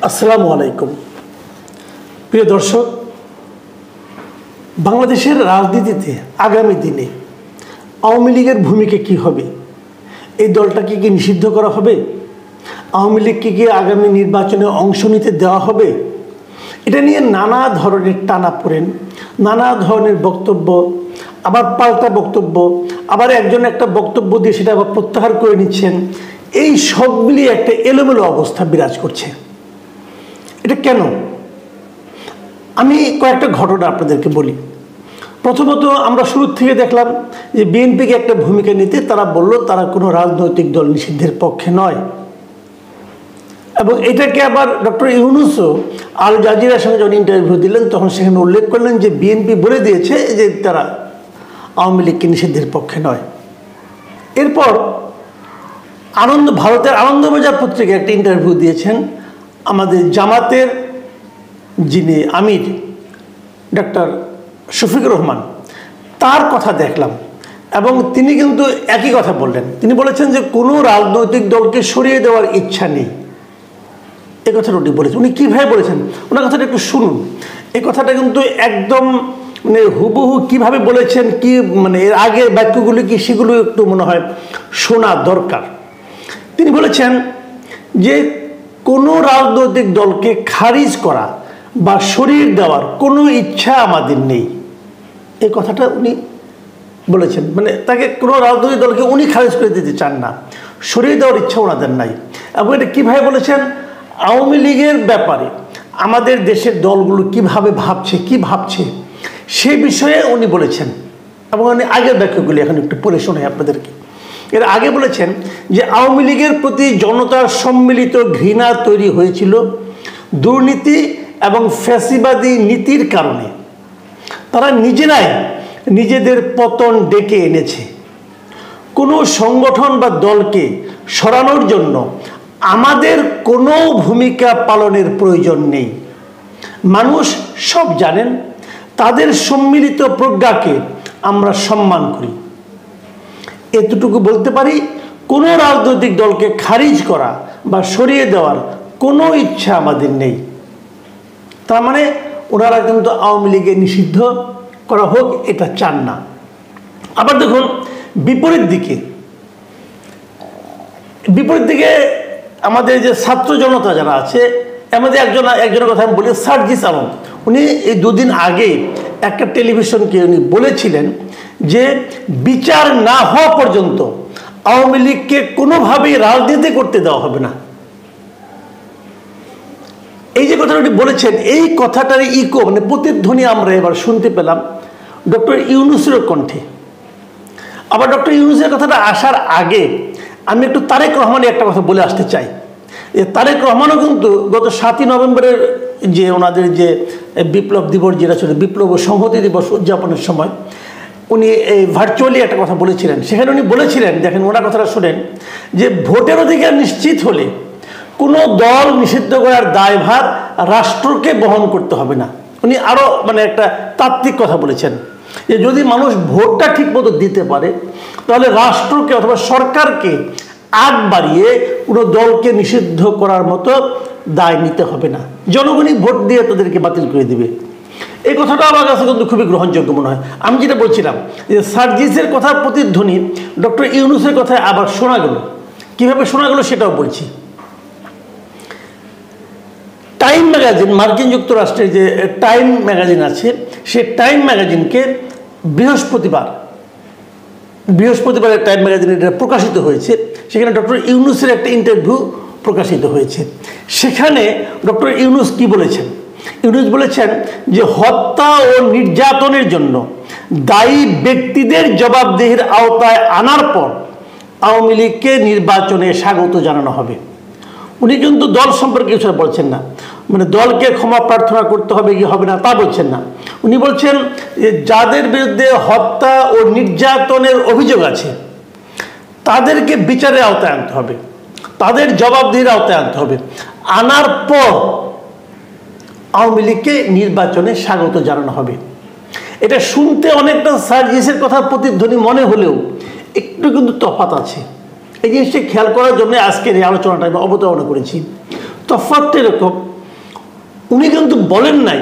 আসসালামু আলাইকুম প্রিয় দর্শক, বাংলাদেশের রাজনীতিতে আগামী দিনে আওয়ামী লীগের ভূমিকা কী হবে? এই দলটাকে কি নিষিদ্ধ করা হবে? আওয়ামী লীগকে কি আগামী নির্বাচনে অংশ নিতে দেওয়া হবে? এটা নিয়ে নানা ধরনের টানাপোড়েন, নানা ধরনের বক্তব্য, আবার পাল্টা বক্তব্য, আবার একজন একটা বক্তব্য দিয়ে সেটা আবার প্রত্যাহার করে নিচ্ছেন। এই সব মিলিয়ে একটা এলোমেলো অবস্থা বিরাজ করছে। এটা কেন? আমি কয়েকটা ঘটনা আপনাদেরকে বলি। প্রথমত, আমরা শুরু থেকে দেখলাম যে বিএনপিকে একটা ভূমিকা নিতে তারা বলল তারা কোনো রাজনৈতিক দল নিষিদ্ধের পক্ষে নয়, এবং এটাকে আবার ডক্টর ইউনূসও আল জাজিরার সঙ্গে যখন ইন্টারভিউ দিলেন তখন সেখানে উল্লেখ করলেন যে বিএনপি বলে দিয়েছে যে তারা আওয়ামী লীগকে নিষিদ্ধের পক্ষে নয়। এরপর ভারতের আনন্দবাজার পত্রিকায় একটা ইন্টারভিউ দিয়েছেন আমাদের জামাতের যিনি আমির ডক্টর শফিকুর রহমান, তার কথা দেখলাম এবং তিনি কিন্তু একই কথা বললেন। তিনি বলেছেন যে কোনো রাজনৈতিক দলকে সরিয়ে দেওয়ার ইচ্ছা নেই। এই কথাটা উনি বলেছেন। উনি কীভাবে বলেছেন ওনার কথাটা একটু শুনুন। এই কথাটা কিন্তু একদম মানে হুবহু কীভাবে বলেছেন, কি মানে এর আগের বাক্যগুলি কি সেগুলো একটু মনে হয় শোনা দরকার। তিনি বলেছেন যে কোনো রাজনৈতিক দলকে খারিজ করা বা সরিয়ে দেওয়ার কোনো ইচ্ছা আমাদের নেই। এই কথাটা উনি বলেছেন, মানে তাকে কোনো রাজনৈতিক দলকে উনি খারিজ করে দিতে চান না, সরিয়ে দেওয়ার ইচ্ছা ওনাদের নাই। এবং এটা কীভাবে বলেছেন? আওয়ামী লীগের ব্যাপারে আমাদের দেশের দলগুলো কিভাবে ভাবছে, কি ভাবছে সে বিষয়ে উনি বলেছেন। এবং উনি আগের ব্যাখ্যাগুলি এখন একটু পড়ে শোনাই আপনাদেরকে। এর আগে বলেছেন যে আওয়ামী লীগের প্রতি জনতার সম্মিলিত ঘৃণা তৈরি হয়েছিল দুর্নীতি এবং ফ্যাসিবাদী নীতির কারণে। তারা নিজেরাই নিজেদের পতন ডেকে এনেছে। কোনো সংগঠন বা দলকে সরানোর জন্য আমাদের কোনো ভূমিকা পালনের প্রয়োজন নেই। মানুষ সব জানেন, তাদের সম্মিলিত প্রজ্ঞাকে আমরা সম্মান করি। এতটুকু বলতে পারি, কোনো রাজনৈতিক দলকে খারিজ করা বা সরিয়ে দেওয়ার কোনো ইচ্ছা আমাদের নেই। তার মানে ওনারা কিন্তু আওয়ামী লীগে নিষিদ্ধ করা হোক এটা চান না। আবার দেখুন বিপরীত দিকে আমাদের যে ছাত্র জনতা যারা আছে, আমাদের একজনের কথা আমি বলি, সার্জিস আলম। উনি এই দুদিন আগে একটা টেলিভিশনকে উনি বলেছিলেন যে বিচার না হওয়া পর্যন্ত আওয়ামী লীগকে কোনোভাবেই রাজনীতি করতে দেওয়া হবে না। এই যে কথাটা উনি বলেছেন, এই কথাটার ইকো মানে প্রতিধ্বনি আমরা এবার শুনতে পেলাম ডক্টর ইউনূসের কণ্ঠে। আবার ডক্টর ইউনূসের কথাটা আসার আগে আমি একটু তারেক রহমানের একটা কথা বলে আসতে চাই। তারেক রহমানও কিন্তু গত 7ই নভেম্বরের যে ওনাদের যে বিপ্লব দিবস যেটা ছিল, বিপ্লব ও সংহতি দিবস উদযাপনের সময় উনি এই ভার্চুয়ালি একটা কথা বলেছিলেন। সেখানে উনি বলেছিলেন, দেখেন ওনার কথাটা শোনেন, যে ভোটের অধিকার নিশ্চিত হলে কোনো দল নিষিদ্ধ করার দায়ভার রাষ্ট্রকে বহন করতে হবে না। উনি আরও মানে একটা তাত্ত্বিক কথা বলেছেন যে যদি মানুষ ভোটটা ঠিকমতো দিতে পারে তাহলে রাষ্ট্রকে অথবা সরকারকে আগ বাড়িয়ে কোনো দলকে নিষিদ্ধ করার মতো দায় নিতে হবে না, জনগণই ভোট দিয়ে তাদেরকে বাতিল করে দিবে। এই কথাটা আমার কাছে কিন্তু খুবই গ্রহণযোগ্য মনে হয়। আমি যেটা বলছিলাম যে সার্জিসের কথার প্রতিধ্বনি ডক্টর ইউনূসের কথায় আবার শোনা গেল। কীভাবে শোনা গেল সেটাও বলছি। টাইম ম্যাগাজিন, মার্কিন যুক্তরাষ্ট্রের যে টাইম ম্যাগাজিন আছে, সে টাইম ম্যাগাজিনকে বৃহস্পতিবারের টাইম ম্যাগাজিনে এটা প্রকাশিত হয়েছে। সেখানে ডক্টর ইউনূসের একটা ইন্টারভিউ প্রকাশিত হয়েছে। সেখানে ডক্টর ইউনূস কি বলেছেন? ইউনূস বলেছেন যে হত্যা ও নির্যাতনের জন্য দায়ী ব্যক্তিদের জবাবদিহির আওতায় আনার পর আওয়ামী লীগকে নির্বাচনে স্বাগত জানানো হবে। উনি কিন্তু দল সম্পর্কে কিছু বলছেন না, মানে দলকে ক্ষমা প্রার্থনা করতে হবে কি হবে না তা বলছেন না। উনি বলছেন যে যাদের বিরুদ্ধে হত্যা ও নির্যাতনের অভিযোগ আছে তাদেরকে বিচারের আওতায় আনতে হবে, তাদের জবাবদিহির আওতায় আনতে হবে। আনার পর আওয়ামী লীগকে নির্বাচনে স্বাগত জানানো হবে। এটা শুনতে অনেকটা সার্জিসের কথার প্রতিধ্বনি মনে হলেও একটু কিন্তু তফাৎ আছে। এই জিনিসটি খেয়াল করার জন্য আজকের এই আলোচনাটা আমি অবতারণা করেছি। তফাৎটা এরকম উনি কিন্তু বলেন নাই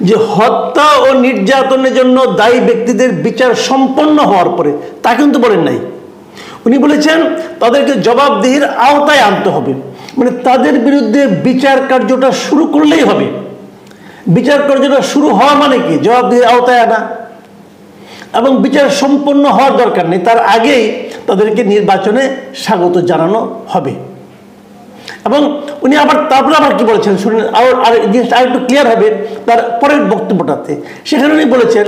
যে হত্যা ও নির্যাতনের জন্য দায়ী ব্যক্তিদের বিচার সম্পন্ন হওয়ার পরে, তা কিন্তু বলেন নাই। উনি বলেছেন তাদেরকে জবাবদিহির আওতায় আনতে হবে, মানে তাদের বিরুদ্ধে বিচার কার্যটা শুরু করলেই হবে। বিচার কার্যটা শুরু হওয়া মানে কি? জবাবদিহির আওতায় আনা। এবং বিচার সম্পন্ন হওয়ার দরকার নেই, তার আগেই তাদেরকে নির্বাচনে স্বাগত জানানো হবে। এবং উনি তারপরে আবার কি বলেছেন শুনুন, আর জিনিসটা আরেকটু ক্লিয়ার হবে তার পরের বক্তব্যটাতে। সেখানে উনি বলেছেন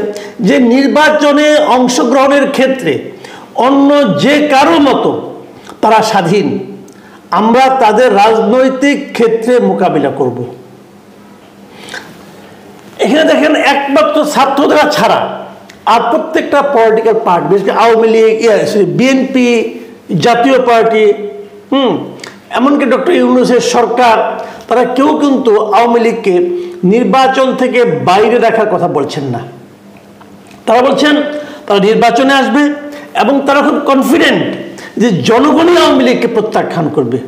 যে নির্বাচনে অংশগ্রহণের ক্ষেত্রে অন্য যে কারো মতো তারা স্বাধীন, আমরা তাদের রাজনৈতিক ক্ষেত্রে মোকাবিলা করব। এখানে দেখেন একমাত্র ছাত্ররা ছাড়া আর প্রত্যেকটা পলিটিক্যাল পার্টি, বিশেষ করে আওয়ামী লীগ, বিএনপি, জাতীয় পার্টি, এমনকি ডক্টর ইউনূসের সরকার, তারা কেউ কিন্তু আওয়ামী লীগকে নির্বাচন থেকে বাইরে রাখার কথা বলছেন না। তারা বলছেন তারা নির্বাচনে আসবে এবং তারা খুব কনফিডেন্ট যে জনগণই আওয়ামী লীগকে প্রত্যাখ্যান করবে।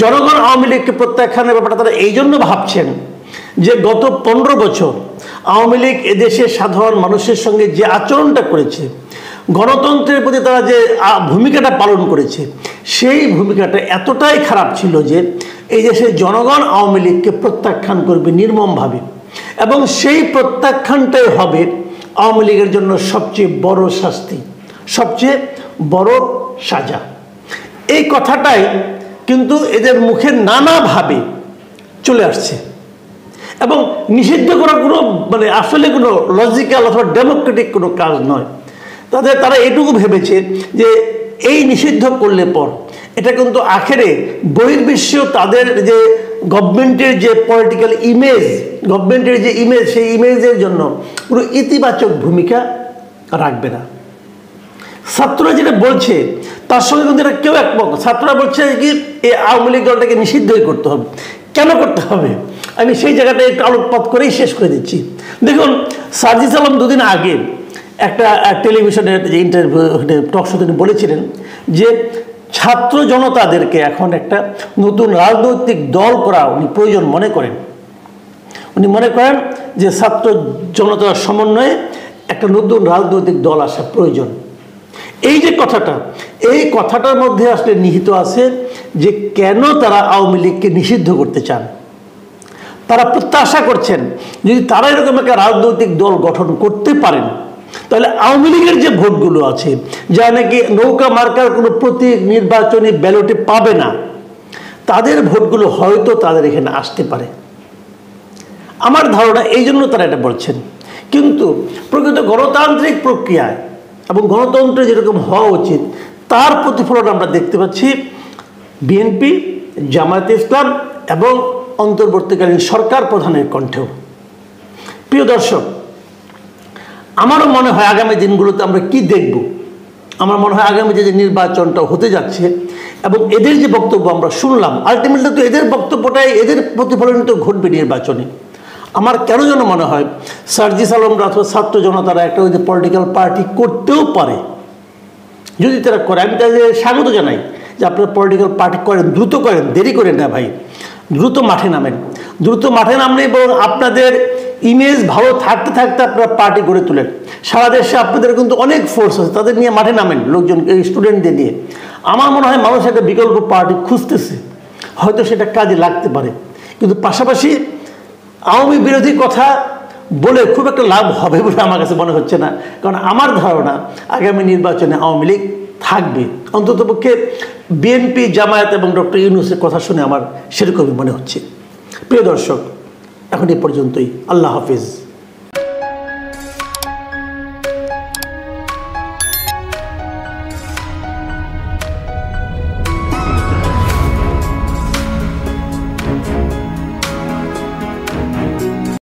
জনগণ আওয়ামী লীগকে প্রত্যাখ্যানের ব্যাপারটা তারা এই জন্য ভাবছেন যে গত 15 বছর আওয়ামী লীগ এদেশের সাধারণ মানুষের সঙ্গে যে আচরণটা করেছে, গণতন্ত্রের প্রতি তারা যে ভূমিকাটা পালন করেছে, সেই ভূমিকাটা এতটাই খারাপ ছিল যে এই দেশের জনগণ আওয়ামী লীগকে প্রত্যাখ্যান করবে নির্মমভাবে। এবং সেই প্রত্যাখ্যানটাই হবে আওয়ামী লীগের জন্য সবচেয়ে বড় শাস্তি, সবচেয়ে বড় সাজা। এই কথাটাই কিন্তু এদের মুখে নানাভাবে চলে আসছে এবং নিষিদ্ধ করার কোনো মানে আসলে কোনো লজিক্যাল অথবা ডেমোক্রেটিক কোনো কাজ নয়। তারা এটুকু ভেবেছে যে এই নিষিদ্ধ করলে পর এটা কিন্তু আখেরে বহির্বিশ্বেও তাদের যে গভর্নমেন্টের যে পলিটিক্যাল ইমেজ, গভর্নমেন্টের যে ইমেজ, সেই ইমেজের জন্য কোনো ইতিবাচক ভূমিকা রাখবে না। ছাত্ররা যেটা বলছে তার সঙ্গে কিন্তু এটা কেউ একমত। ছাত্ররা বলছে কি এই আওয়ামী লীগ দলটাকে নিষিদ্ধই করতে হবে। কেন করতে হবে আমি সেই জায়গাটা একটু আলোকপাত করেই শেষ করে দিচ্ছি। দেখুন, সার্জিস আলম দুদিন আগে একটা টেলিভিশনের যে ইন্টারভিউ টকশো তিনি বলেছিলেন যে ছাত্র জনতাদেরকে এখন একটা নতুন রাজনৈতিক দল করা উনি প্রয়োজন মনে করেন। উনি মনে করেন যে ছাত্র জনতার সমন্বয়ে একটা নতুন রাজনৈতিক দল আসা প্রয়োজন। এই যে কথাটা, এই কথাটার মধ্যে আসলে নিহিত আছে যে কেন তারা আওয়ামী লীগকে নিষিদ্ধ করতে চান। তারা প্রত্যাশা করছেন যদি তারা এরকম একটা রাজনৈতিক দল গঠন করতে পারেন তাহলে আওয়ামী লীগের যে ভোটগুলো আছে, যা নাকি নৌকা মার্কার কোনো প্রতীক নির্বাচনী ব্যালটে পাবে না, তাদের ভোটগুলো হয়তো তাদের এখানে আসতে পারে। আমার ধারণা এই জন্য তারা এটা বলছেন। কিন্তু প্রকৃত গণতান্ত্রিক প্রক্রিয়ায় এবং গণতন্ত্রে যেরকম হওয়া উচিত তার প্রতিফলন আমরা দেখতে পাচ্ছি বিএনপি, জামায়াতে ইসলাম এবং অন্তর্বর্তীকালীন সরকার প্রধানের কণ্ঠেও। প্রিয় দর্শক, আমারও মনে হয় আগামী দিনগুলোতে আমরা কি দেখব, আমার মনে হয় আগামী যে নির্বাচনটা হতে যাচ্ছে এবং এদের যে বক্তব্য আমরা শুনলাম, আলটিমেটলি তো এদের বক্তব্যটাই, এদের প্রতিফলন তো ঘটবে নির্বাচনে। আমার কেন যেন মনে হয় সার্জিস আলমরা অথবা ছাত্র জনতারা একটা ওই যে পলিটিক্যাল পার্টি করতেও পারে। যদি তারা করে আমি তাদের স্বাগত জানাই যে আপনারা পলিটিক্যাল পার্টি করেন, দ্রুত করেন, দেরি করেন না ভাই, দ্রুত মাঠে নামেন। দ্রুত মাঠে নামলেই বরং আপনাদের ইমেজ ভালো থাকতে থাকতে আপনারা পার্টি গড়ে তোলেন। সারা দেশে আপনাদের কিন্তু অনেক ফোর্স আছে, তাদের নিয়ে মাঠে নামেন, লোকজন স্টুডেন্টদের নিয়ে। আমার মনে হয় মানুষ একটা বিকল্প পার্টি খুঁজতেছে, হয়তো সেটা কাজে লাগতে পারে। কিন্তু পাশাপাশি আওয়ামী বিরোধী কথা বলে খুব একটা লাভ হবে বলে আমার কাছে মনে হচ্ছে না। কারণ আমার ধারণা আগামী নির্বাচনে আওয়ামী লীগ থাকবে, অন্ততপক্ষে বিএনপি, জামায়াত এবং ডক্টর ইউনূসের কথা শুনে আমার সেরকমই মনে হচ্ছে। প্রিয় দর্শক, এখন এ পর্যন্তই। আল্লাহ হাফিজ।